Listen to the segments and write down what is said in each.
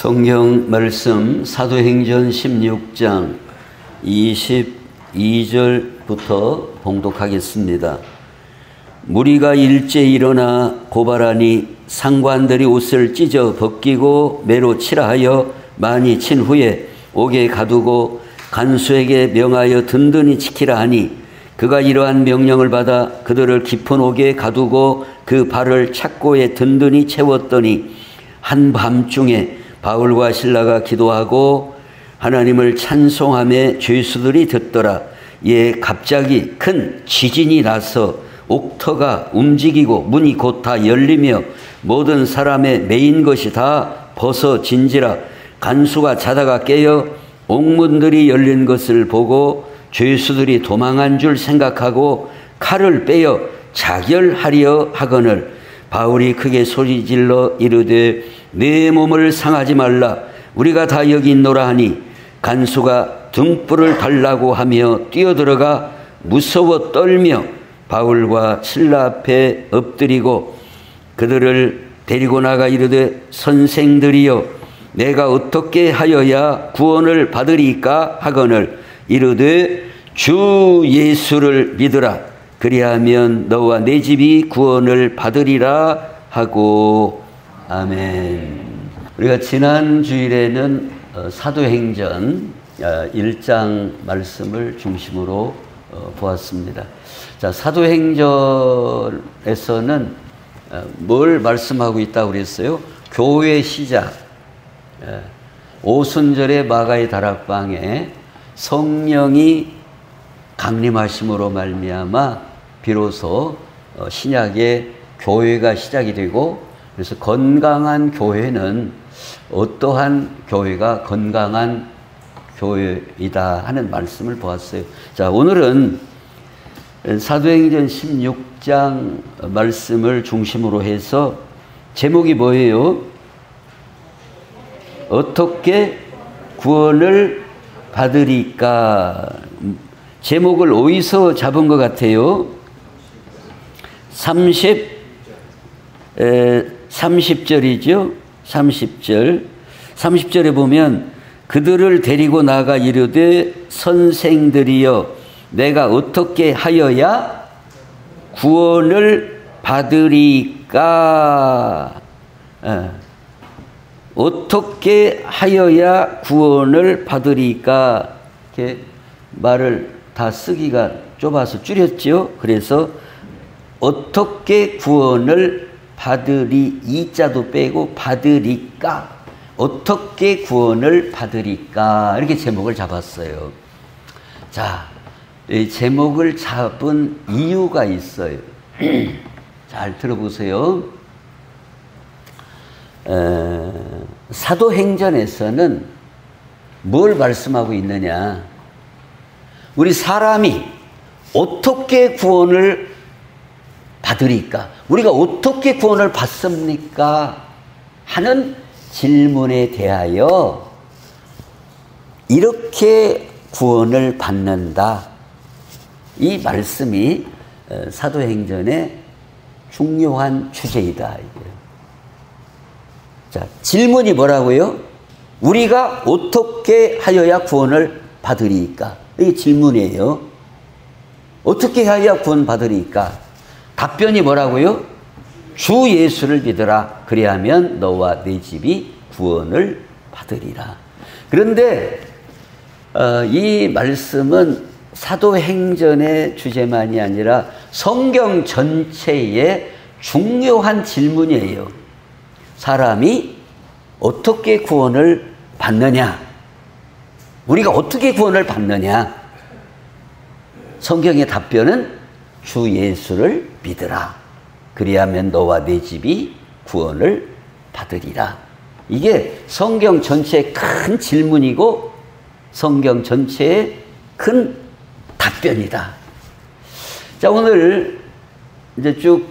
성경 말씀 사도행전 16장 22절부터 봉독하겠습니다. 무리가 일제 일어나 고발하니 상관들이 옷을 찢어 벗기고 매로 치라 하여 많이 친 후에 옥에 가두고 간수에게 명하여 든든히 지키라 하니 그가 이러한 명령을 받아 그들을 깊은 옥에 가두고 그 발을 착고에 든든히 채웠더니 한밤중에 바울과 실라가 기도하고 하나님을 찬송하며 죄수들이 듣더라. 이에 갑자기 큰 지진이 나서 옥터가 움직이고 문이 곧 다 열리며 모든 사람의 매인 것이 다 벗어진지라. 간수가 자다가 깨어 옥문들이 열린 것을 보고 죄수들이 도망한 줄 생각하고 칼을 빼어 자결하려 하거늘 바울이 크게 소리질러 이르되 내 몸을 상하지 말라. 우리가 다 여기 있노라 하니 간수가 등불을 달라고 하며 뛰어들어가 무서워 떨며 바울과 실라 앞에 엎드리고 그들을 데리고 나가 이르되 선생들이여 내가 어떻게 하여야 구원을 받으리까 하거늘 이르되 주 예수를 믿으라. 그리하면 너와 내 집이 구원을 받으리라 하고 아멘. 우리가 지난 주일에는 사도행전 1장 말씀을 중심으로 보았습니다. 자, 사도행전에서는 뭘 말씀하고 있다고 그랬어요? 교회 시작. 오순절의 마가의 다락방에 성령이 강림하심으로 말미암아 비로소 신약의 교회가 시작이 되고, 그래서 건강한 교회는 어떠한 교회가 건강한 교회이다 하는 말씀을 보았어요. 자, 오늘은 사도행전 16장 말씀을 중심으로 해서 제목이 뭐예요? 어떻게 구원을 받으리까? 제목을 어디서 잡은 것 같아요? 30절이죠. 30절에 보면 그들을 데리고 나가 이르되 선생들이여 내가 어떻게 하여야 구원을 받으리까? 어떻게 하여야 구원을 받으리까? 이렇게 말을 다 쓰기가 좁아서 줄였죠. 그래서 어떻게 구원을 받으리, 이자도 빼고 받으리까? 어떻게 구원을 받으리까? 이렇게 제목을 잡았어요. 자, 이 제목을 잡은 이유가 있어요. 잘 들어보세요. 사도행전에서는 뭘 말씀하고 있느냐? 우리 사람이 어떻게 구원을 받으리까? 우리가 어떻게 구원을 받습니까? 하는 질문에 대하여 이렇게 구원을 받는다. 이 말씀이 사도행전의 중요한 주제이다. 자, 질문이 뭐라고요? 우리가 어떻게 하여야 구원을 받으리까? 이게 질문이에요. 어떻게 하여야 구원 받으리까? 답변이 뭐라고요? 주 예수를 믿으라. 그리하면 너와 네 집이 구원을 받으리라. 그런데 이 말씀은 사도행전의 주제만이 아니라 성경 전체의 중요한 질문이에요. 사람이 어떻게 구원을 받느냐? 우리가 어떻게 구원을 받느냐? 성경의 답변은 주 예수를 믿으라. 그리하면 너와 네 집이 구원을 받으리라. 이게 성경 전체의 큰 질문이고 성경 전체의 큰 답변이다. 자, 오늘 이제 쭉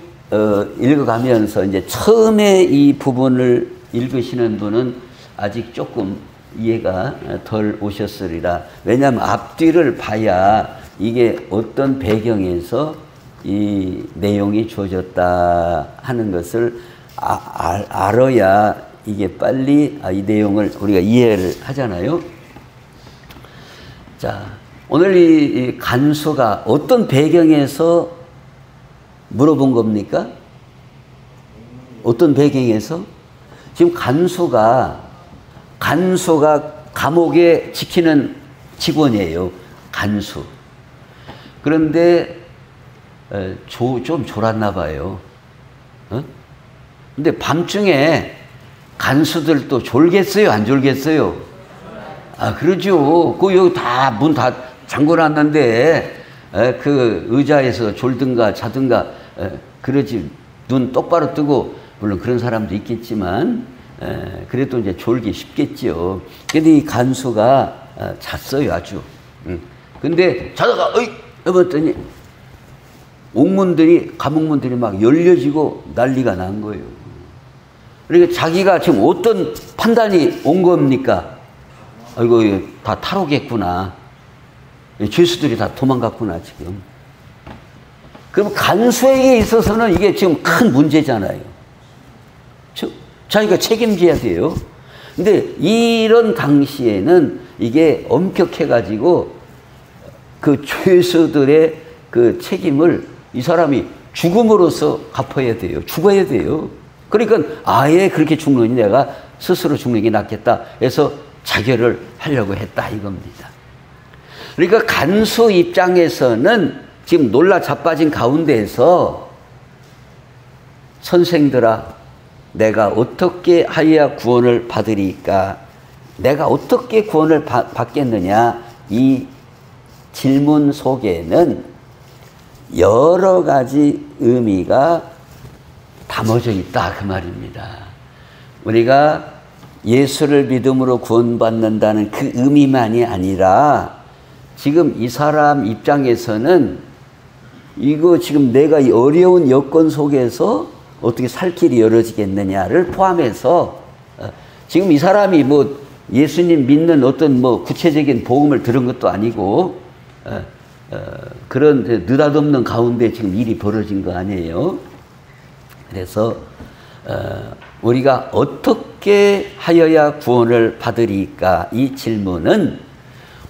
읽어가면서 이제 처음에 이 부분을 읽으시는 분은 아직 조금 이해가 덜 오셨으리라. 왜냐하면 앞뒤를 봐야 이게 어떤 배경에서 이 내용이 주어졌다 하는 것을 알아야 이게 빨리 이 내용을 우리가 이해를 하잖아요. 자, 오늘 이 간수가 어떤 배경에서 물어본 겁니까? 어떤 배경에서? 지금 간수가 감옥에 지키는 직원이에요. 간수. 그런데 좀 졸았나 봐요. 근데 밤중에 간수들도 졸겠어요? 안 졸겠어요? 그러죠. 여기 다 문 다 잠궈놨는데 그 의자에서 졸든가 자든가 그러지. 눈 똑바로 뜨고, 물론 그런 사람도 있겠지만 그래도 이제 졸기 쉽겠죠. 근데 이 간수가 잤어요, 아주. 근데 자다가 어이 해봤더니 감옥문들이 막 열려지고 난리가 난 거예요. 그러니까 자기가 지금 어떤 판단이 온 겁니까? 이거 다 탈옥했구나. 죄수들이 다 도망갔구나, 지금. 그럼 간수에게 있어서는 이게 지금 큰 문제잖아요. 자기가 책임져야 돼요. 근데 이런 당시에는 이게 엄격해가지고 그 죄수들의 그 책임을 이 사람이 죽음으로써 갚아야 돼요. 죽어야 돼요. 그러니까 아예 그렇게 죽느니 내가 스스로 죽는 게 낫겠다 해서 자결을 하려고 했다 이겁니다. 그러니까 간수 입장에서는 지금 놀라 자빠진 가운데에서 선생들아, 내가 어떻게 하여야 구원을 받으리까? 내가 어떻게 구원을 받겠느냐? 이 질문 속에는 여러 가지 의미가 담아져 있다 그 말입니다. 우리가 예수를 믿음으로 구원받는다는 그 의미만이 아니라 지금 이 사람 입장에서는 이거 지금 내가 이 어려운 여건 속에서 어떻게 살 길이 열어지겠느냐를 포함해서 지금 이 사람이 뭐 예수님 믿는 어떤 뭐 구체적인 복음을 들은 것도 아니고 그런 느닷없는 가운데 지금 일이 벌어진 거 아니에요. 그래서 우리가 어떻게 하여야 구원을 받으리까? 이 질문은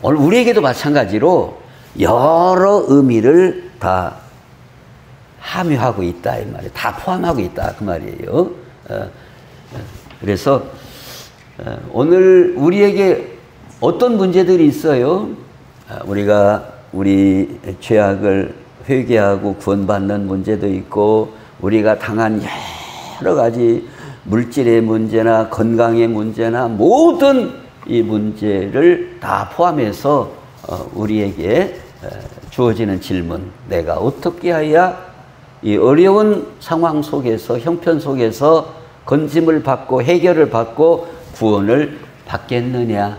오늘 우리에게도 마찬가지로 여러 의미를 다 함유하고 있다 이 말이에요. 다 포함하고 있다 그 말이에요. 그래서 오늘 우리에게 어떤 문제들이 있어요? 우리가 우리 죄악을 회개하고 구원받는 문제도 있고, 우리가 당한 여러 가지 물질의 문제나 건강의 문제나 모든 이 문제를 다 포함해서 우리에게 주어지는 질문, 내가 어떻게 해야 이 어려운 상황 속에서, 형편 속에서 건짐을 받고 해결을 받고 구원을 받겠느냐?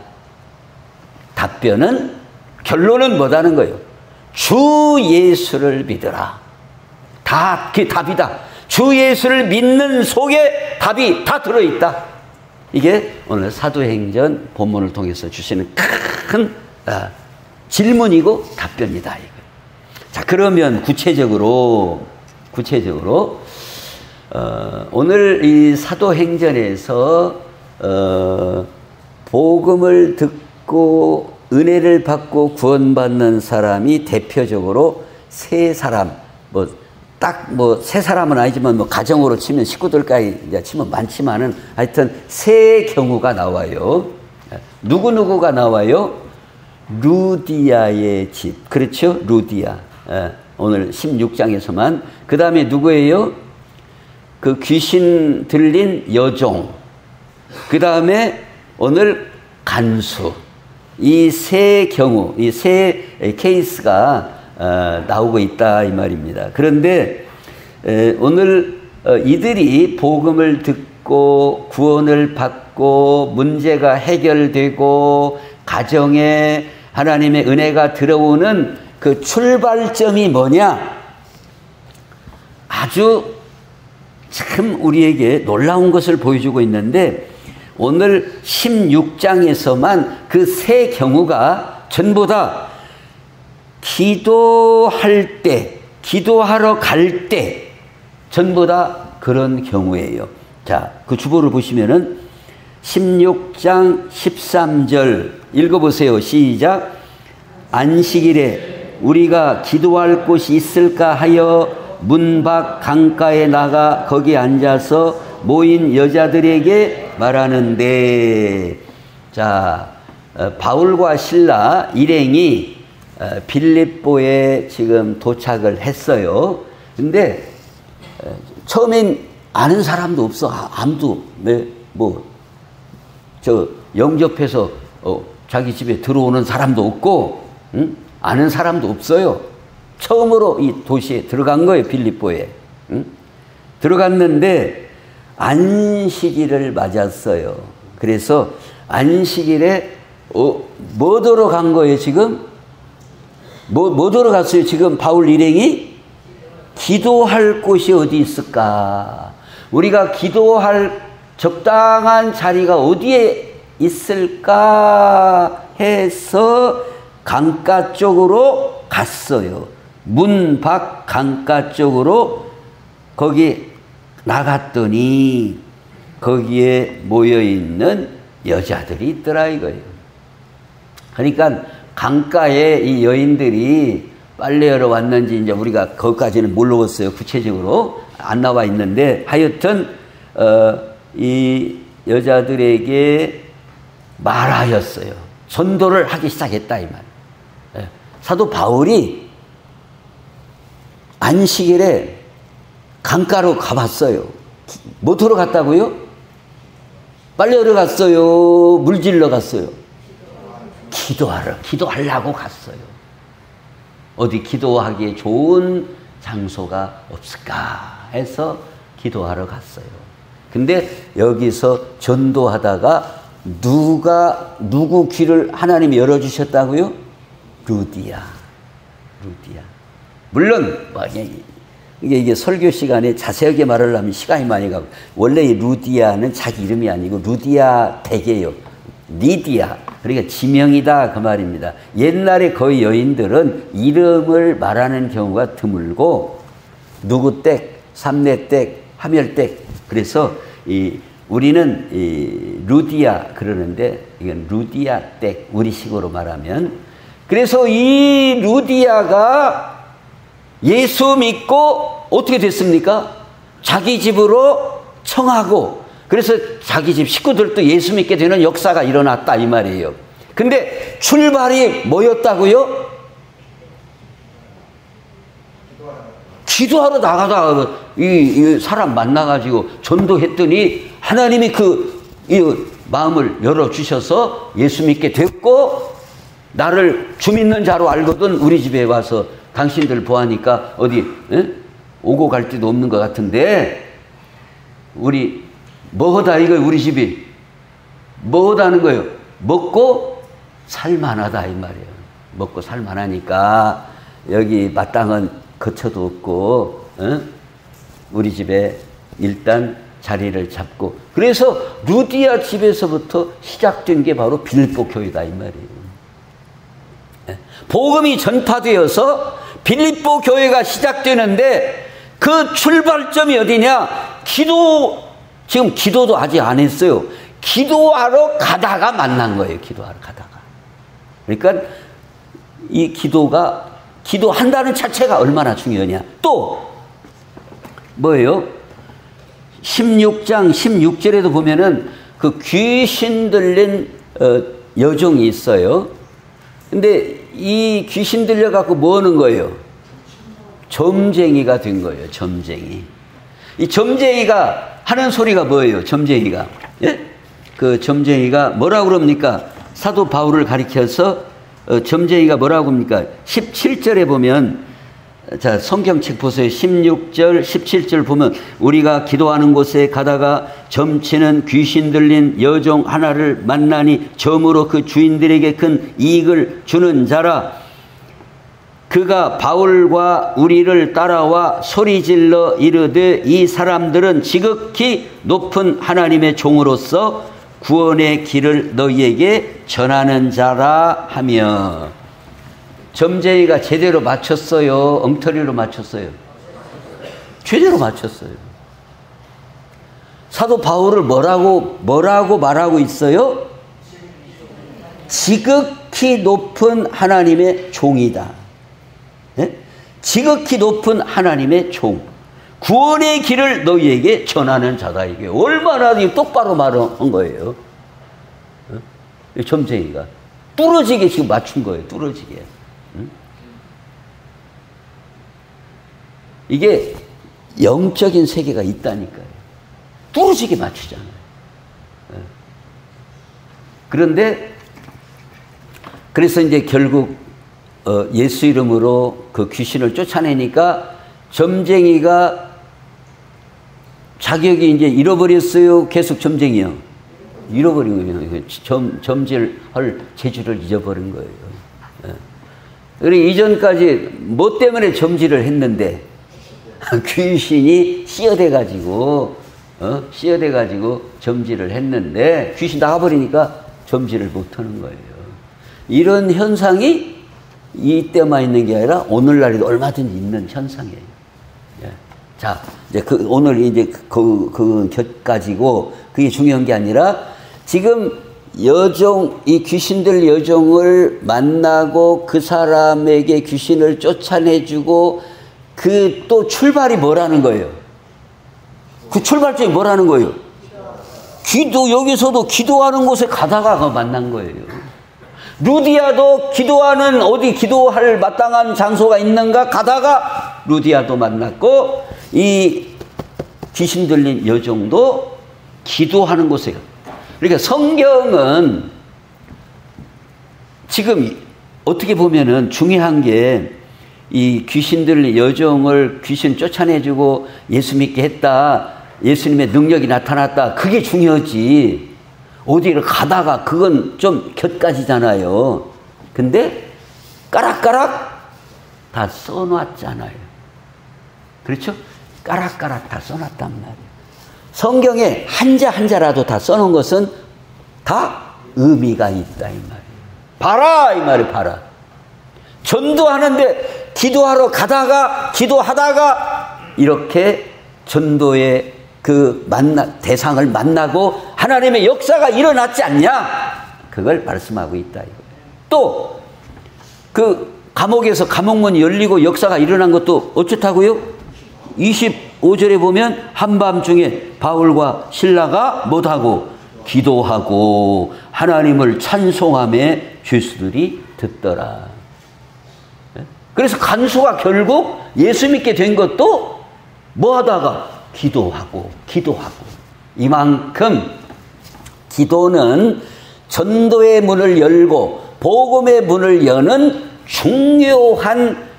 답변은, 결론은 뭐라는 거예요? 주 예수를 믿으라. 그게 답이다. 주 예수를 믿는 속에 답이 다 들어있다. 이게 오늘 사도행전 본문을 통해서 주시는 큰 질문이고 답변이다. 자, 그러면 구체적으로 오늘 이 사도행전에서 복음을 듣고 은혜를 받고 구원받는 사람이 대표적으로 세 사람, 세 사람은 아니지만 가정으로 치면 식구들까지 이제 치면 많지만은 하여튼 세 경우가 나와요. 누구누구가 나와요? 루디아의 집. 그렇죠? 루디아. 오늘 16장에서만. 그 다음에 누구예요? 그 귀신 들린 여종. 그 다음에 오늘 간수. 이 세 경우, 이 세 케이스가 나오고 있다 이 말입니다. 그런데 오늘 이들이 복음을 듣고 구원을 받고 문제가 해결되고 가정에 하나님의 은혜가 들어오는 그 출발점이 뭐냐? 아주 참 우리에게 놀라운 것을 보여주고 있는데, 오늘 16장에서만 그 세 경우가 전부 다 기도할 때, 기도하러 갈 때 전부 다 그런 경우예요. 자, 그 주보를 보시면은 16장 13절 읽어보세요. 시작. 안식일에 우리가 기도할 곳이 있을까 하여 문 밖 강가에 나가 거기 앉아서 모인 여자들에게 말하는데, 자, 바울과 실라 일행이 빌립보에 지금 도착을 했어요. 근데 처음엔 아는 사람도 없어. 아무도 영접해서 자기 집에 들어오는 사람도 없고, 응? 아는 사람도 없어요. 처음으로 이 도시에 들어간 거예요. 빌립보에. 응? 들어갔는데 안식일을 맞았어요. 그래서 안식일에 뭐더러 간 거예요 지금? 뭐더러 갔어요 지금? 바울 일행이 기도할 곳이 어디 있을까? 우리가 기도할 적당한 자리가 어디에 있을까 해서 강가 쪽으로 갔어요. 문 밖 강가 쪽으로 거기 나갔더니 거기에 모여있는 여자들이 있더라 이거예요. 그러니까 강가에 이 여인들이 빨래하러 왔는지 이제 우리가 거기까지는 모르겠어요. 구체적으로 안 나와 있는데 하여튼 이 여자들에게 말하였어요. 전도를 하기 시작했다 이 말. 사도 바울이 안식일에 강가로 가봤어요. 뭐하러 갔다고요? 빨래하러 갔어요? 물질러 갔어요? 기도하려고 갔어요. 어디 기도하기에 좋은 장소가 없을까 해서 기도하러 갔어요. 근데 여기서 전도하다가 누구 귀를 하나님이 열어주셨다고요? 루디아. 물론 이게 설교 시간에 자세하게 말을 하면 시간이 많이 가고, 원래 이 루디아는 자기 이름이 아니고 루디아 댁이에요. 리디아. 그러니까 지명이다 그 말입니다. 옛날에 거의 여인들은 이름을 말하는 경우가 드물고 누구 댁, 삼내 댁, 하멸댁. 그래서 우리는 루디아 그러는데 이건 루디아 댁, 우리식으로 말하면. 그래서 이 루디아가 예수 믿고 어떻게 됐습니까? 자기 집으로 청하고, 그래서 자기 집 식구들도 예수 믿게 되는 역사가 일어났다 이 말이에요. 근데 출발이 뭐였다고요? 기도하러 나가다가 이 사람 만나가지고 전도했더니 하나님이 이 마음을 열어주셔서 예수 믿게 됐고, 나를 주 믿는 자로 알거든 우리 집에 와서 당신들 보아니까 어디 오고 갈 데도 없는 것 같은데 우리 뭐하다 이거예요. 우리 집이 뭐하다는 거예요. 먹고 살만하다 이 말이에요. 먹고 살만하니까 여기 마땅한 거처도 없고 우리 집에 일단 자리를 잡고, 그래서 루디아 집에서부터 시작된 게 바로 빌립보 교회다 이 말이에요. 복음이 전파되어서 빌립보 교회가 시작되는데 그 출발점이 어디냐? 지금 기도도 아직 안 했어요. 기도하러 가다가 만난 거예요. 기도하러 가다가. 그러니까 이 기도한다는 자체가 얼마나 중요하냐. 또 뭐예요? 16장 16절에도 보면은 그 귀신 들린 여종이 있어요. 근데 이 귀신 들려갖고 뭐 하는 거예요? 점쟁이가 된 거예요. 점쟁이. 이 점쟁이가 하는 소리가 뭐예요? 점쟁이가. 예? 그 점쟁이가 뭐라고 그럽니까? 사도 바울을 가리켜서 점쟁이가 뭐라고 합니까? 17절에 보면, 자, 성경책 보세요. 16절, 17절 보면 우리가 기도하는 곳에 가다가 점치는 귀신 들린 여종 하나를 만나니 점으로 그 주인들에게 큰 이익을 주는 자라. 그가 바울과 우리를 따라와 소리질러 이르되 이 사람들은 지극히 높은 하나님의 종으로서 구원의 길을 너희에게 전하는 자라 하며. 점쟁이가 제대로 맞췄어요? 엉터리로 맞췄어요? 제대로 맞췄어요. 사도 바울을 뭐라고 말하고 있어요? 지극히 높은 하나님의 종이다. 네? 지극히 높은 하나님의 종. 구원의 길을 너희에게 전하는 자다. 이게 얼마나 똑바로 말한 거예요. 점쟁이가 뚫어지게 지금 맞춘 거예요. 뚫어지게. 이게 영적인 세계가 있다니까요. 뚫어지게 맞추잖아요. 그런데 그래서 이제 결국 예수 이름으로 그 귀신을 쫓아내니까 점쟁이가 자격이 이제 잃어버렸어요. 계속 점쟁이요. 잃어버린 거예요. 점질할 재주를 잊어버린 거예요. 그리고 이전까지 뭐 때문에 점질을 했는데 귀신이 씌어대가지고 점질을 했는데 귀신 나가버리니까 점질을 못하는 거예요. 이런 현상이 이때만 있는 게 아니라 오늘날에도 얼마든지 있는 현상이에요. 자, 이제 오늘 이제 그 가지고 그게 중요한 게 아니라 지금 이 귀신들 여종을 만나고 그 사람에게 귀신을 쫓아내주고 그 또 출발이 뭐라는 거예요? 그 출발점이 뭐라는 거예요? 여기서도 기도하는 곳에 가다가 만난 거예요. 루디아도 기도할 마땅한 장소가 있는가 가다가 루디아도 만났고 이 귀신 들린 여종도 기도하는 곳에. 그러니까 성경은 지금 어떻게 보면은 중요한 게 이 귀신 들린 여종을 귀신 쫓아내주고 예수 믿게 했다. 예수님의 능력이 나타났다. 그게 중요하지. 어디를 가다가 그건 좀 곁가지잖아요. 근데 까락까락 다 써놨잖아요. 그렇죠? 까락까락 다 써놨단 말이에요. 성경에 한자 한자라도 다 써놓은 것은 다 의미가 있다 이 말이에요. 봐라 이 말이에요. 봐라. 전도하는데 기도하다가 이렇게 전도의 대상을 만나고 하나님의 역사가 일어났지 않냐? 그걸 말씀하고 있다. 또, 감옥에서 감옥문이 열리고 역사가 일어난 것도 어쩌다고요? 25절에 보면 한밤중에 바울과 실라가 못하고 기도하고 하나님을 찬송하며 죄수들이 듣더라. 그래서 간수가 결국 예수 믿게 된 것도 뭐 하다가 기도하고 이만큼 기도는 전도의 문을 열고 복음의 문을 여는 중요한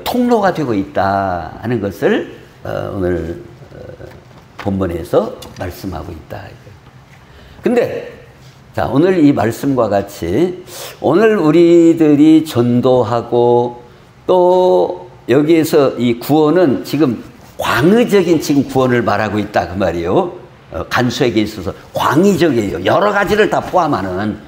통로가 되고 있다 하는 것을 오늘 본문에서 말씀하고 있다. 근데 자, 오늘 이 말씀과 같이 오늘 우리들이 전도하고 또 여기에서 이 구원은 지금 광의적인 지금 구원을 말하고 있다 그 말이에요. 간수에게 있어서 광의적이에요. 여러 가지를 다 포함하는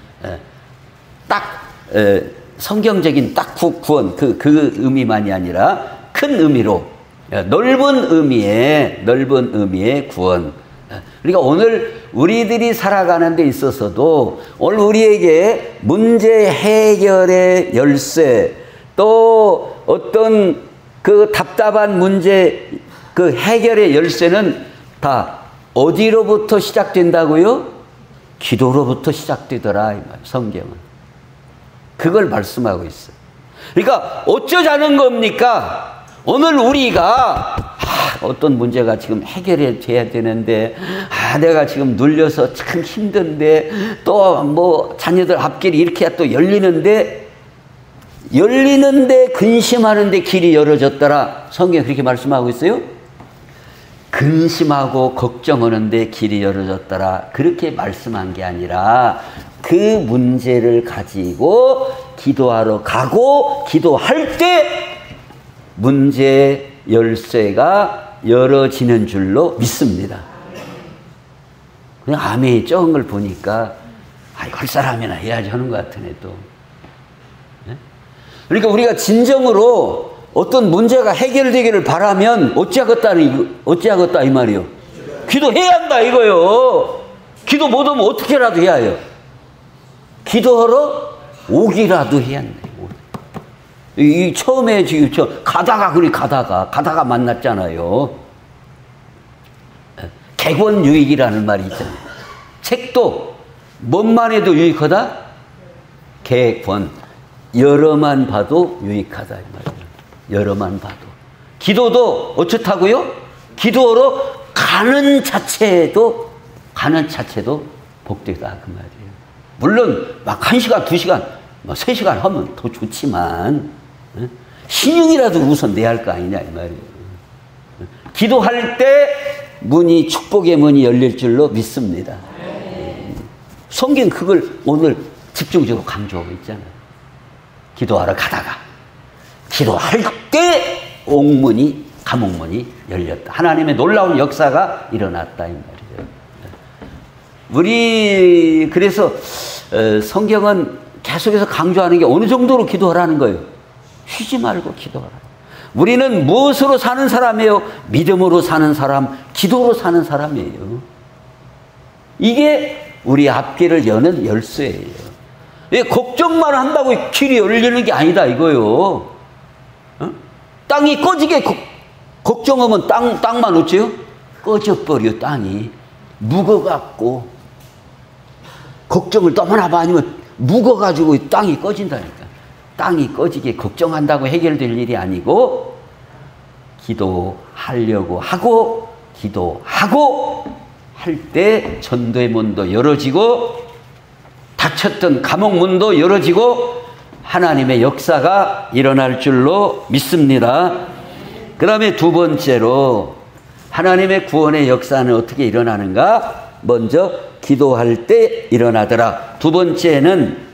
성경적인 딱 구원 그 의미만이 아니라 큰 의미로 넓은 의미의 구원. 그러니까 오늘 우리들이 살아가는 데 있어서도 오늘 우리에게 문제 해결의 열쇠 또 어떤 답답한 문제 해결의 열쇠는 다 어디로부터 시작된다고요? 기도로부터 시작되더라 이 말. 성경은 그걸 말씀하고 있어요. 그러니까 어쩌자는 겁니까? 오늘 우리가 어떤 문제가 지금 해결이 돼야 되는데 내가 지금 눌려서 참 힘든데 또 뭐 자녀들 앞길이 이렇게 또 열리는데 근심하는데 길이 열어졌더라. 성경이 그렇게 말씀하고 있어요. 근심하고 걱정하는데 길이 열어졌더라. 그렇게 말씀한 게 아니라 그 문제를 가지고 기도하러 가고 기도할 때 문제 열쇠가 열어지는 줄로 믿습니다. 그냥 아멘이 적은 걸 보니까 할 사람이나 해야지 하는 것 같으네 또. 그러니까 우리가 진정으로 어떤 문제가 해결되기를 바라면 어찌하겠다 이 말이요. 기도해야 한다 이거요. 기도 못하면 어떻게라도 해야 해요. 기도하러 오기라도 해야 한다. 이 처음에 지금 가다가 만났잖아요. 객원유익이라는 말이 있잖아요. 책도 뭔만 해도 유익하다? 객원. 여러만 봐도 유익하다 이 말이에요. 여러만 봐도. 기도도 어쩌다고요? 기도하러 가는 자체도 복되다 그 말이에요. 물론 막 1시간, 2시간, 3시간 하면 더 좋지만 신용이라도 우선 내야 할 거 아니냐 이 말이에요. 기도할 때 축복의 문이 열릴 줄로 믿습니다. 성경 그걸 오늘 집중적으로 강조하고 있잖아요. 기도하러 가다가 기도할 때 감옥문이 열렸다. 하나님의 놀라운 역사가 일어났다 이 말이에요. 우리 그래서 성경은 계속해서 강조하는 게 어느 정도로 기도하라는 거예요. 쉬지 말고 기도하라. 우리는 무엇으로 사는 사람이에요? 믿음으로 사는 사람, 기도로 사는 사람이에요. 이게 우리 앞길을 여는 열쇠예요. 걱정만 한다고 길이 열리는 게 아니다 이거요. 땅이 꺼지게 걱정하면 땅만 어째요? 꺼져버려 땅이. 묵어갖고 걱정을 너무나 많이 하면 묵어가지고 땅이 꺼진다니까. 땅이 꺼지게 걱정한다고 해결될 일이 아니고 기도하려고 하고 기도하고 할 때 전도의 문도 열어지고 닫혔던 감옥 문도 열어지고 하나님의 역사가 일어날 줄로 믿습니다. 그 다음에 두 번째로 하나님의 구원의 역사는 어떻게 일어나는가? 먼저 기도할 때 일어나더라. 두 번째는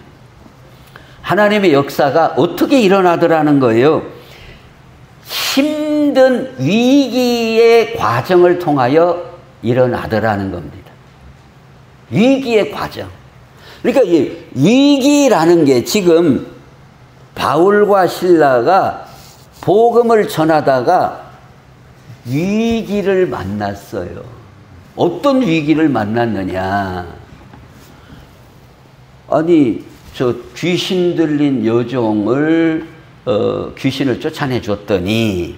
하나님의 역사가 어떻게 일어나더라는 거예요. 힘든 위기의 과정을 통하여 일어나더라는 겁니다. 위기의 과정. 그러니까 이 위기라는 게 지금 바울과 실라가 복음을 전하다가 위기를 만났어요. 어떤 위기를 만났느냐? 아니, 저 귀신 들린 여종을 귀신을 쫓아내 줬더니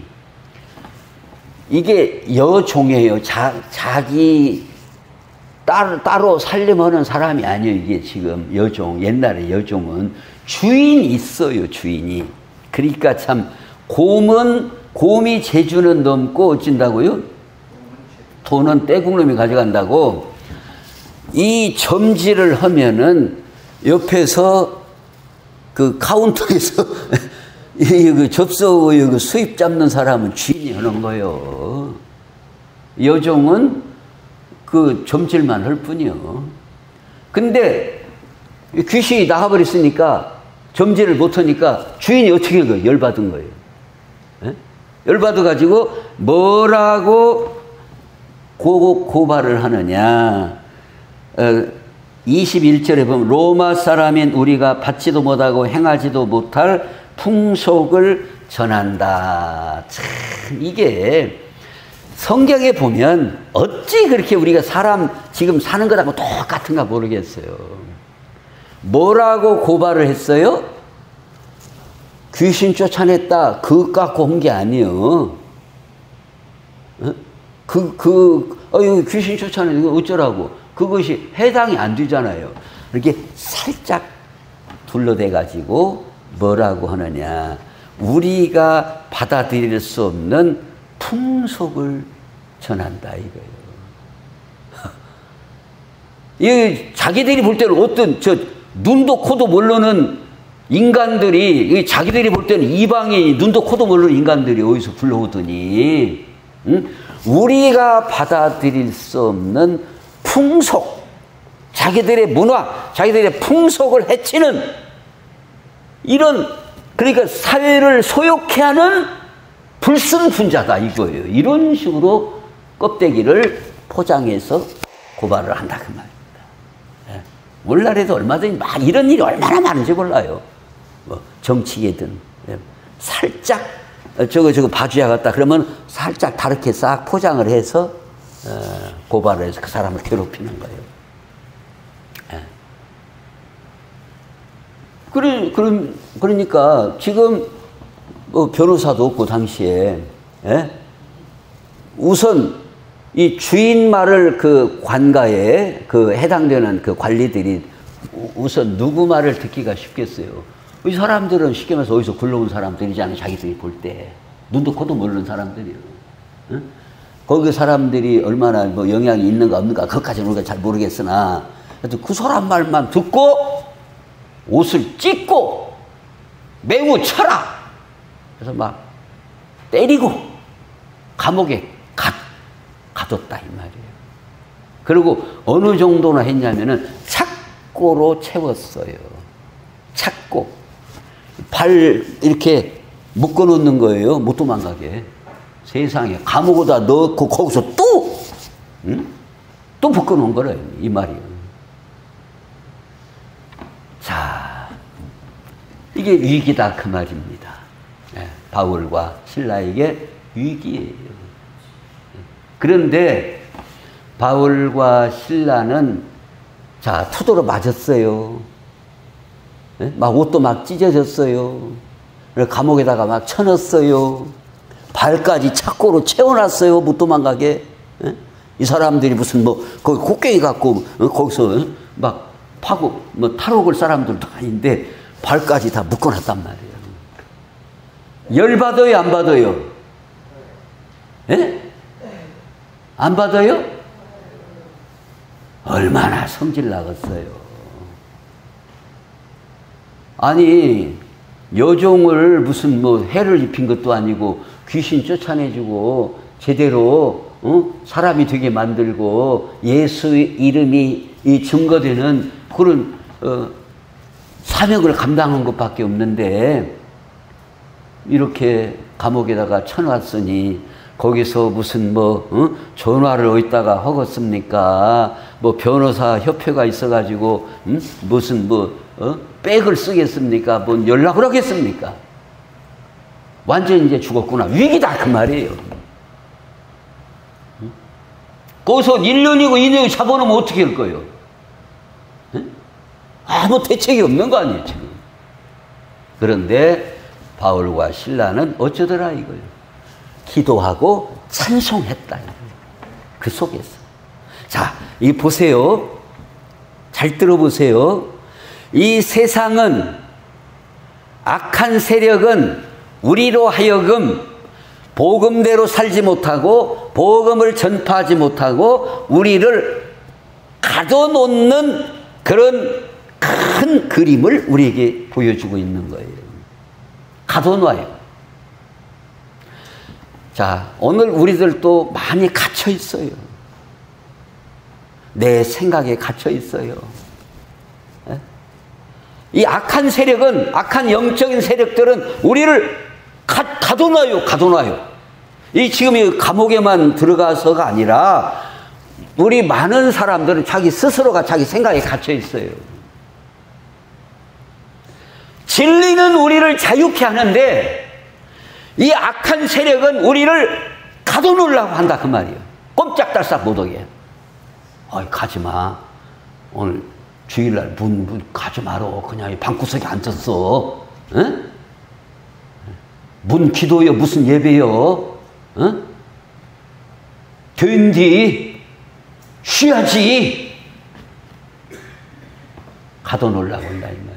이게 여종이에요. 자기 따로 살림하는 사람이 아니에요. 이게 지금 여종. 옛날에 여종은 주인이 있어요. 주인이. 그러니까 참 곰이 재주는 넘고 어쩐다고요? 돈은 떼국놈이 가져간다고. 이 점지를 하면은 옆에서 그 카운터에서 그 접수의 그 수입 잡는 사람은 주인이 하는 거예요. 여종은 그 점질만 할 뿐이요. 근데 귀신이 나가버렸으니까 점지를 못하니까 주인이 어떻게 한 거예요? 열받은 거예요. 에? 열받아가지고 뭐라고 고발을 하느냐. 21절에 보면 로마 사람인 우리가 받지도 못하고 행하지도 못할 풍속을 전한다. 참 이게 성경에 보면 어찌 그렇게 우리가 사람 지금 사는 것하고 똑같은가 모르겠어요. 뭐라고 고발을 했어요? 귀신 쫓아냈다. 그것 갖고 온 게 아니에요. 귀신 쫓아내는 거 어쩌라고. 그것이 해당이 안 되잖아요. 이렇게 살짝 둘러대가지고 뭐라고 하느냐. 우리가 받아들일 수 없는 풍속을 전한다 이거예요. 자기들이 볼 때는 어떤 눈도 코도 모르는 인간들이 자기들이 볼 때는 이방인 눈도 코도 모르는 인간들이 어디서 불러오더니 우리가 받아들일 수 없는 풍속, 자기들의 문화, 자기들의 풍속을 해치는 이런 그러니까 사회를 소욕해 하는 불순분자다 이거예요. 이런 식으로 껍데기를 포장해서 고발을 한다 그 말입니다. 예. 오늘날에도 얼마든지 막 이런 일이 얼마나 많은지 몰라요. 뭐 정치계든 예. 살짝 저거 바주야 같다 그러면 살짝 다르게 싹 포장을 해서 고발을 해서 그 사람을 괴롭히는 거예요. 그러니까 지금 변호사도 없고 당시에 우선 이 주인 말을 그 관가에 그 해당되는 그 관리들이 우선 누구 말을 듣기가 쉽겠어요. 이 사람들은 쉽게 말해서 어디서 굴러온 사람들이잖아요. 자기들이 볼 때 눈도 코도 모르는 사람들이에요. 거기 사람들이 얼마나 뭐 영향이 있는가 없는가 그것까지는 우리가 잘 모르겠으나 그 사람 말만 듣고 옷을 찢고 매우 쳐라. 그래서 막 때리고 감옥에 가뒀다 이 말이에요. 그리고 어느 정도나 했냐면은 착고로 채웠어요. 착고. 발 이렇게 묶어 놓는 거예요. 못 도망가게. 세상에 감옥에다 넣고 거기서 또 묶어 놓은 거래요. 이 말이에요. 자, 이게 위기다 그 말입니다. 바울과 실라에게 위기예요. 그런데 바울과 실라는 자 투도로 맞았어요. 막 옷도 막 찢어졌어요. 감옥에다가 막 쳐넣었어요. 발까지 착고로 채워놨어요. 못 도망가게. 이 사람들이 무슨 뭐 거기 곡괭이 갖고 거기서 막 파고 뭐 탈옥을 사람들도 아닌데 발까지 다 묶어놨단 말이에요. 열 받아요, 안 받아요? 안 받아요? 얼마나 성질 나겠어요. 아니 여종을 무슨 뭐 해를 입힌 것도 아니고 귀신 쫓아내주고 제대로 사람이 되게 만들고 예수 이름이 증거되는 그런 사명을 감당한 것밖에 없는데 이렇게 감옥에다가 쳐놨으니 거기서 무슨 뭐 전화를 어디다가 허겄습니까? 뭐 변호사 협회가 있어가지고 무슨 뭐 백을 쓰겠습니까? 뭔 연락을 하겠습니까? 완전 이제 죽었구나. 위기다 그 말이에요. 거기서 1년이고 2년이 잡아놓으면 어떻게 할 거예요? 아무 대책이 없는 거 아니에요 지금. 그런데 바울과 실라는 어쩌더라 이거예요. 기도하고 찬송했다. 그 속에서. 자, 이 보세요. 잘 들어보세요. 이 세상은 악한 세력은 우리로 하여금 복음대로 살지 못하고 복음을 전파하지 못하고 우리를 가둬놓는 그런 큰 그림을 우리에게 보여주고 있는 거예요. 가둬놔요. 자, 오늘 우리들도 많이 갇혀 있어요. 내 생각에 갇혀 있어요. 이 악한 세력은, 악한 영적인 세력들은 우리를 가둬놔요. 이 지금 이 감옥에만 들어가서가 아니라 우리 많은 사람들은 자기 스스로가 자기 생각에 갇혀 있어요. 진리는 우리를 자유케 하는데 이 악한 세력은 우리를 가둬놓으려고 한다 그 말이에요. 꼼짝달싹 못하게. 어이 가지마. 오늘 주일날 문 가지 마라. 그냥 방구석에 앉았어. 응? 문 기도요 무슨 예배요? 응? 된디 쉬야지. 가둬놓으려고 한다 이 말이에요.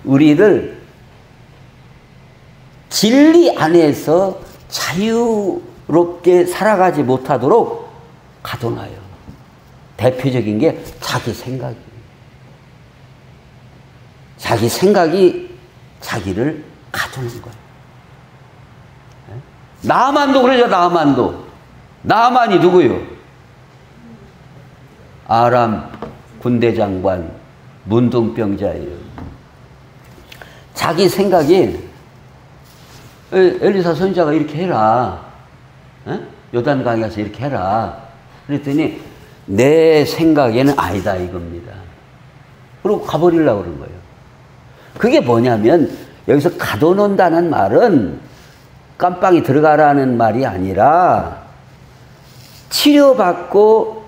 우리를 진리 안에서 자유롭게 살아가지 못하도록 가둬놔요. 대표적인 게 자기 생각이에요. 자기 생각이 자기를 가두는 거예요. 나만도 그러죠. 나만이 누구요? 아람 군대장관 문둥병자예요. 자기 생각이 엘리사 선지자가 이렇게 해라. 요단강에 가서 이렇게 해라. 그랬더니 내 생각에는 아니다 이겁니다. 그리고 가버리려고 그런 거예요. 그게 뭐냐면 여기서 가둬놓는다는 말은 깜빵이 들어가라는 말이 아니라 치료받고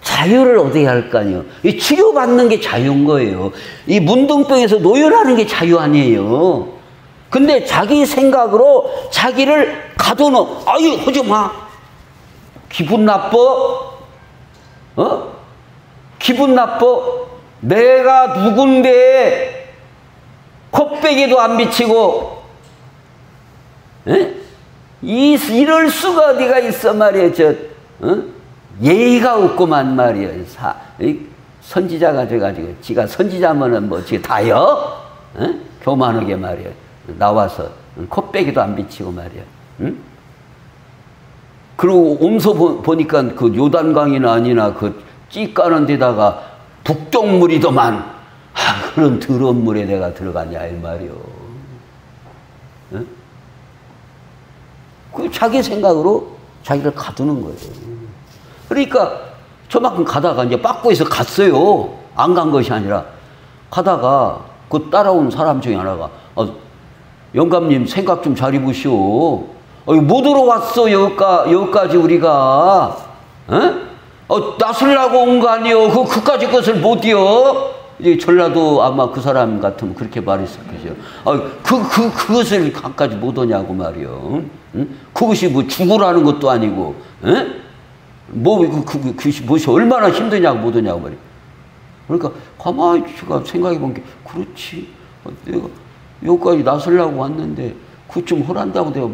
자유를 얻어야 할 거 아니에요. 이 치료받는 게 자유인 거예요. 이 문둥병에서 노열하는 게 자유 아니에요. 근데 자기 생각으로 자기를 가둬놓어. 아유, 하지 마. 기분 나빠? 기분 나빠? 내가 누군데 콧배기도 안 비치고, 이럴 수가 어디가 있어 말이야. 예의가 없구만 말이야. 선지자가 돼가지고 지가 선지자면은 뭐 지가 다요? 교만하게 말이야. 나와서 콧배기도 안 비치고 말이야. 그리고 옴소 보니까 그 요단강이나 아니나 그 찌 까는 데다가 북경물이더만, 그런 더러운 물에 내가 들어가냐 이 말이요. 그 자기 생각으로 자기를 가두는 거예요. 그러니까 저만큼 가다가 이제 빠꾸에서 갔어요. 안 간 것이 아니라 가다가 그 따라온 사람 중에 하나가 영감님 생각 좀 잘 해보시오. 못 들어왔어 여기까지 우리가. 나서려고 온 거 아니요. 그까지 것을 못이요. 이제 전라도 아마 그 사람 같으면 그렇게 말했을 거죠. 그것을 갖까지 못 오냐고 말이요. 그것이 뭐 죽으라는 것도 아니고, 그것이 얼마나 힘드냐고 못 오냐고 말이요. 그러니까 가만히 제가 생각해 본 게, 그렇지. 내가 여기까지 나서려고 왔는데, 그것 좀 허란다고 내가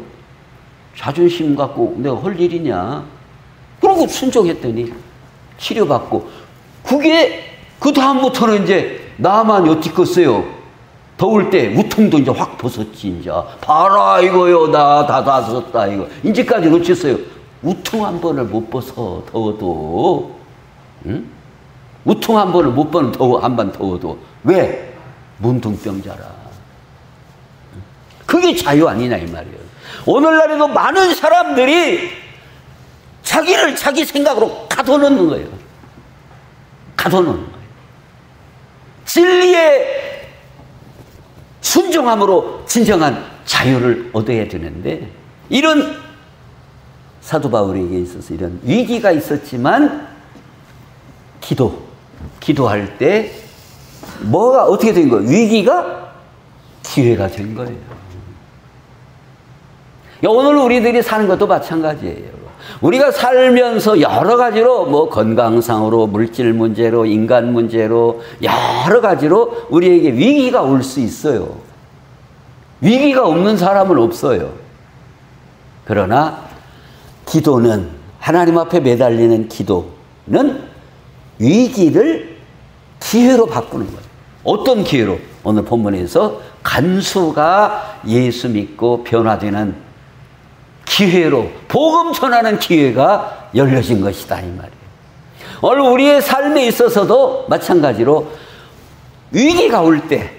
자존심 갖고 내가 할 일이냐. 그러고 순종했더니 치료받고, 그게 그 다음부터는 이제 나만 여쭙겠어요. 더울 때 우통도 이제 확 벗었지. 이제 봐라 이거요. 나 다 썼다 이거. 이제까지 놓쳤어요. 우통 한 번을 못 벗어 더워도. 우통 한 번을 못 벗는 한 번 더워도. 왜? 문둥병자라. 그게 자유 아니냐 이 말이에요. 오늘날에도 많은 사람들이 자기를 자기 생각으로 가둬놓는 거예요. 가둬놓는 거예요. 진리의 순종함으로 진정한 자유를 얻어야 되는데, 이런 사도 바울에게 있어서 이런 위기가 있었지만 기도할 때 뭐가 어떻게 된 거예요? 위기가 기회가 된 거예요. 오늘 우리들이 사는 것도 마찬가지예요. 우리가 살면서 여러 가지로 뭐 건강상으로, 물질 문제로, 인간 문제로 여러 가지로 우리에게 위기가 올 수 있어요. 위기가 없는 사람은 없어요. 그러나 기도는, 하나님 앞에 매달리는 기도는 위기를 기회로 바꾸는 거예요. 어떤 기회로? 오늘 본문에서 간수가 예수 믿고 변화되는 기회로, 복음 전하는 기회가 열려진 것이다 이 말이에요. 오늘 우리의 삶에 있어서도 마찬가지로 위기가 올 때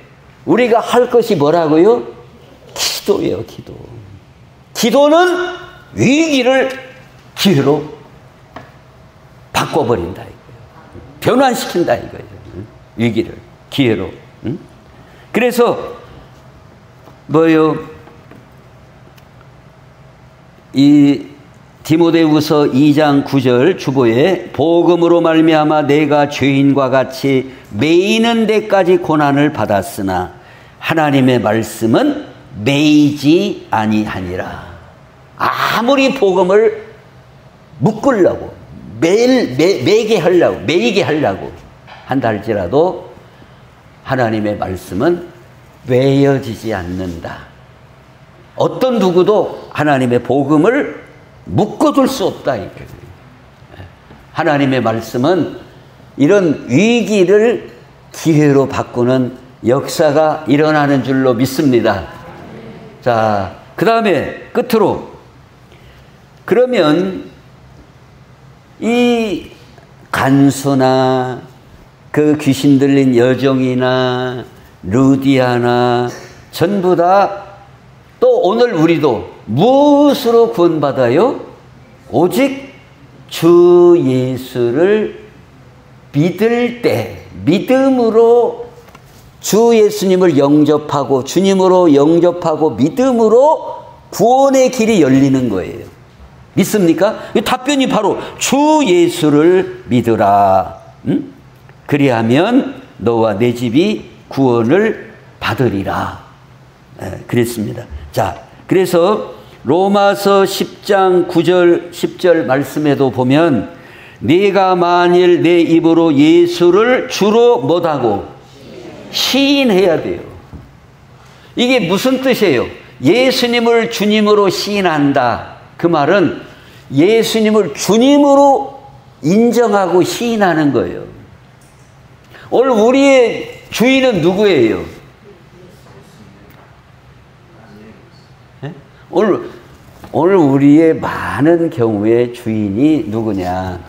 우리가 할 것이 뭐라고요? 기도예요. 기도는 위기를 기회로 바꿔버린다 이거예요. 변환시킨다 이거예요. 위기를 기회로. 그래서 뭐요? 이 디모데후서 2장 9절 주보에, 복음으로 말미암아 내가 죄인과 같이 매이는 데까지 고난을 받았으나 하나님의 말씀은 매이지 아니하니라. 아무리 복음을 묶으려고 매이게 하려고 한다 할지라도 하나님의 말씀은 매여지지 않는다. 어떤 누구도 하나님의 복음을 묶어둘 수 없다. 하나님의 말씀은 이런 위기를 기회로 바꾸는 역사가 일어나는 줄로 믿습니다. 자, 그 다음에 끝으로, 그러면 이 간수나 그 귀신 들린 여종이나 루디아나 전부 다 또 오늘 우리도 무엇으로 구원받아요? 오직 주 예수를 믿을 때, 믿음으로 주 예수님을 영접하고, 주님으로 영접하고 믿음으로 구원의 길이 열리는 거예요. 믿습니까? 답변이 바로 주 예수를 믿으라. 그리하면 너와 내 집이 구원을 받으리라. 그랬습니다. 자, 그래서 로마서 10장 9절 10절 말씀에도 보면 네가 만일 내 입으로 예수를 주로 못하고 시인해야 돼요. 이게 무슨 뜻이에요? 예수님을 주님으로 시인한다. 그 말은 예수님을 주님으로 인정하고 시인하는 거예요. 오늘 우리의 주인은 누구예요? 네? 오늘 우리의 많은 경우의 주인이 누구냐?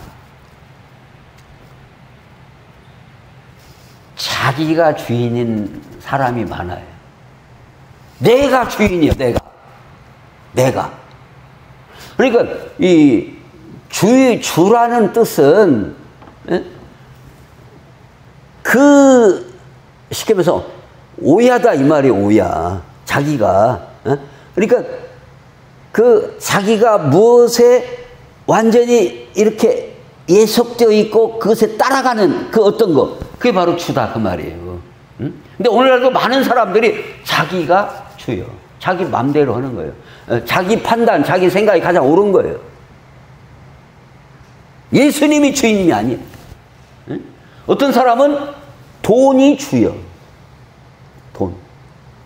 자기가 주인인 사람이 많아요. 내가 주인이요, 내가. 그러니까 이 주라는 뜻은 쉽게 말해서 오야다 이 말이 오야. 자기가. 그러니까 자기가 무엇에 완전히 이렇게 예속되어 있고 그것에 따라가는 그 어떤 거, 그게 바로 주다 그 말이에요. 근데 오늘날도 많은 사람들이 자기가 주요. 자기 맘대로 하는 거예요. 자기 판단, 자기 생각이 가장 옳은 거예요. 예수님이 주인이 아니에요. 어떤 사람은 돈이 주요. 돈.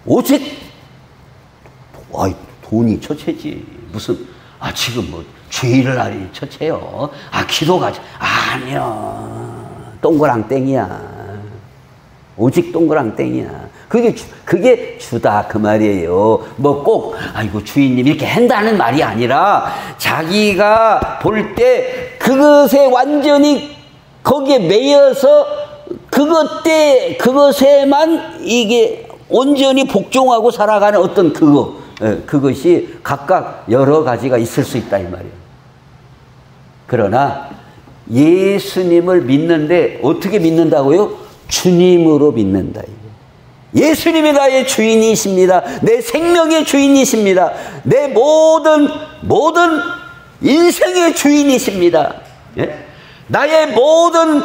오직 돈이 처체지. 무슨 지금 뭐 주일을 하니 처체요. 기도가 아니요. 동그랑땡이야. 오직 동그랑땡이야. 그게 주다 그 말이에요. 뭐 꼭 주인님 이렇게 한다는 말이 아니라 자기가 볼 때 그것에 완전히 거기에 매여서 그것에만 이게 온전히 복종하고 살아가는 어떤 그것이 각각 여러 가지가 있을 수 있다 이 말이에요. 그러나 예수님을 믿는데 어떻게 믿는다고요? 주님으로 믿는다. 예수님이 나의 주인이십니다. 내 생명의 주인이십니다. 내 모든 인생의 주인이십니다. 예? 나의 모든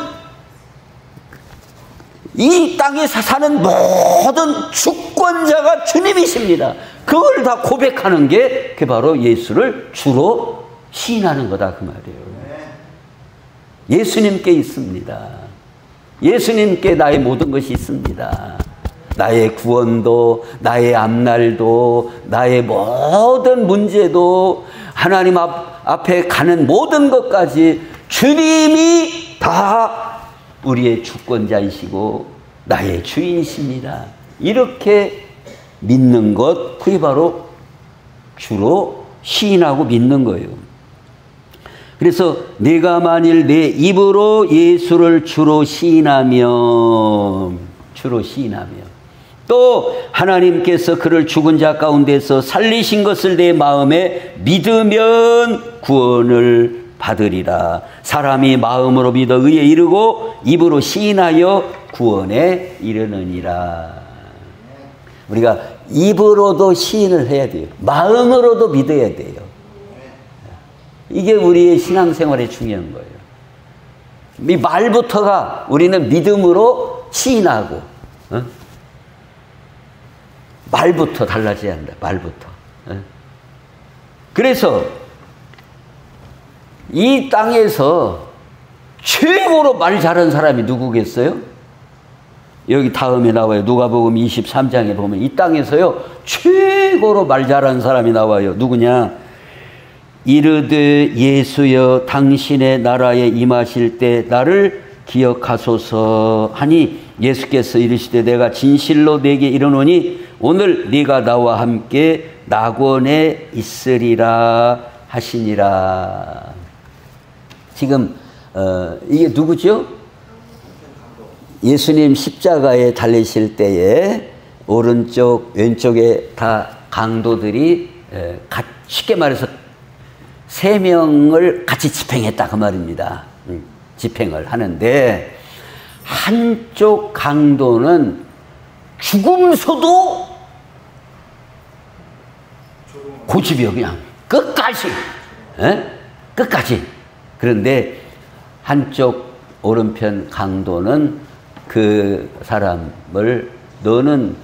이 땅에 사는 모든 주권자가 주님이십니다. 그걸 다 고백하는 게 그게 바로 예수를 주로 시인하는 거다 그 말이에요. 예수님께 있습니다. 예수님께 나의 모든 것이 있습니다. 나의 구원도, 나의 앞날도, 나의 모든 문제도, 하나님 앞에 가는 모든 것까지 주님이 다 우리의 주권자이시고 나의 주인이십니다. 이렇게 믿는 것, 그게 바로 주로 시인하고 믿는 거예요. 그래서 내가 만일 내 입으로 예수를 주로 시인하면 또 하나님께서 그를 죽은 자 가운데서 살리신 것을 내 마음에 믿으면 구원을 받으리라. 사람이 마음으로 믿어 의에 이르고 입으로 시인하여 구원에 이르느니라. 우리가 입으로도 시인을 해야 돼요. 마음으로도 믿어야 돼요. 이게 우리의 신앙생활에 중요한 거예요. 이 말부터가 우리는 믿음으로 시인하고, 말부터 달라져야 한다. 말부터. 그래서 이 땅에서 최고로 말 잘하는 사람이 누구겠어요? 여기 다음에 나와요. 누가복음 23장에 보면 이 땅에서요 최고로 말 잘하는 사람이 나와요. 누구냐? 이르되 예수여 당신의 나라에 임하실 때 나를 기억하소서 하니 예수께서 이르시되 내가 진실로 네게 이르노니 오늘 네가 나와 함께 낙원에 있으리라 하시니라. 지금 이게 누구죠? 예수님 십자가에 달리실 때에 오른쪽 왼쪽에 다 강도들이 쉽게 말해서 3명을 같이 집행했다 그 말입니다. 집행을 하는데 한쪽 강도는 죽음서도 고집이요. 그냥 끝까지 끝까지. 그런데 한쪽 오른편 강도는 그 사람을 너는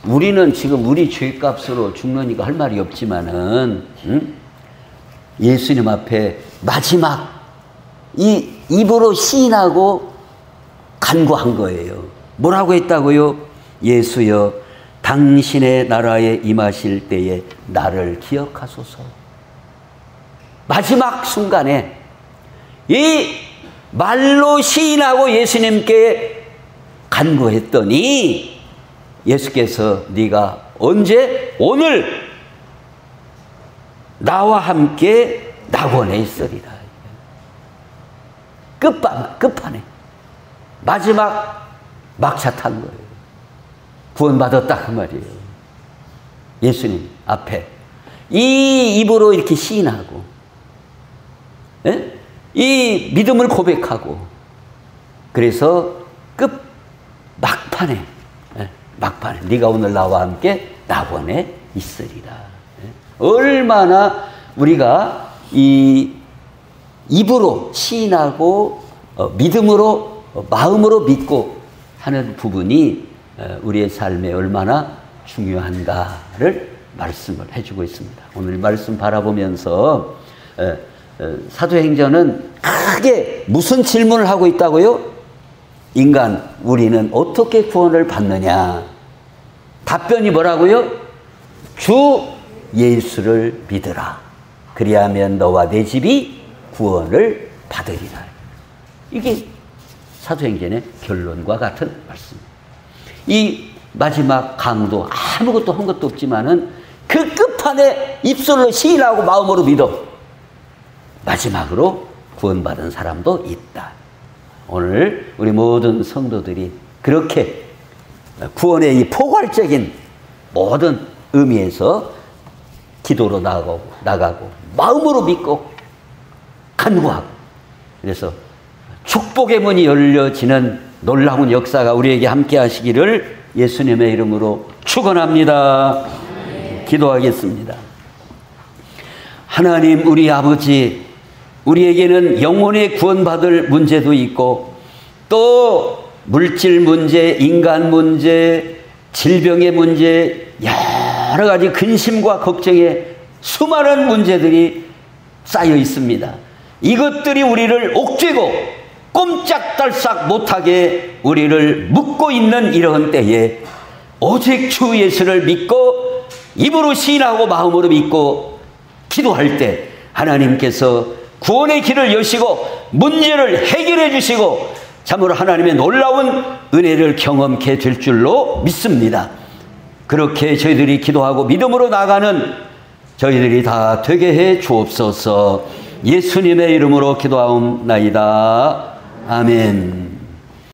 우리는 지금 우리 죄값으로 죽느니까 할 말이 없지만은 예수님 앞에 마지막 이 입으로 시인하고 간구한 거예요. 뭐라고 했다고요? 예수여, 당신의 나라에 임하실 때에 나를 기억하소서. 마지막 순간에 이 말로 시인하고 예수님께 간구했더니 예수께서 네가 언제? 오늘 나와 함께 낙원에 있으리라. 끝판에 마지막 막차 탄 거예요. 구원받았다 그 말이에요. 예수님 앞에 이 입으로 이렇게 시인하고 이 믿음을 고백하고 그래서 막판에 네가 오늘 나와 함께 낙원에 있으리라. 얼마나 우리가 이 입으로 시인하고 믿음으로 마음으로 믿고 하는 부분이 우리의 삶에 얼마나 중요한가를 말씀을 해주고 있습니다. 오늘 말씀 바라보면서 사도행전은 크게 무슨 질문을 하고 있다고요? 인간, 우리는 어떻게 구원을 받느냐? 답변이 뭐라고요? 주 예수를 믿으라. 그리하면 너와 내 집이 구원을 받으리라. 이게 사도행전의 결론과 같은 말씀입니다. 이 마지막 강도 아무것도 한 것도 없지만은 그 끝판에 입술로 시인하고 마음으로 믿어 마지막으로 구원받은 사람도 있다. 오늘 우리 모든 성도들이 그렇게 구원의 이 포괄적인 모든 의미에서 기도로 나가고 마음으로 믿고 간구하고 그래서 축복의 문이 열려지는 놀라운 역사가 우리에게 함께 하시기를 예수님의 이름으로 축원합니다. 기도하겠습니다. 하나님 우리 아버지, 우리에게는 영혼의 구원받을 문제도 있고 또 물질 문제, 인간 문제, 질병의 문제, 여러 가지 근심과 걱정의 수많은 문제들이 쌓여 있습니다. 이것들이 우리를 옥죄고 꼼짝달싹 못하게 우리를 묶고 있는 이런 때에 오직 주 예수를 믿고 입으로 시인하고 마음으로 믿고 기도할 때 하나님께서 구원의 길을 여시고 문제를 해결해 주시고 참으로 하나님의 놀라운 은혜를 경험케 될 줄로 믿습니다. 그렇게 저희들이 기도하고 믿음으로 나가는 저희들이 다 되게 해 주옵소서. 예수님의 이름으로 기도하옵나이다. 아멘.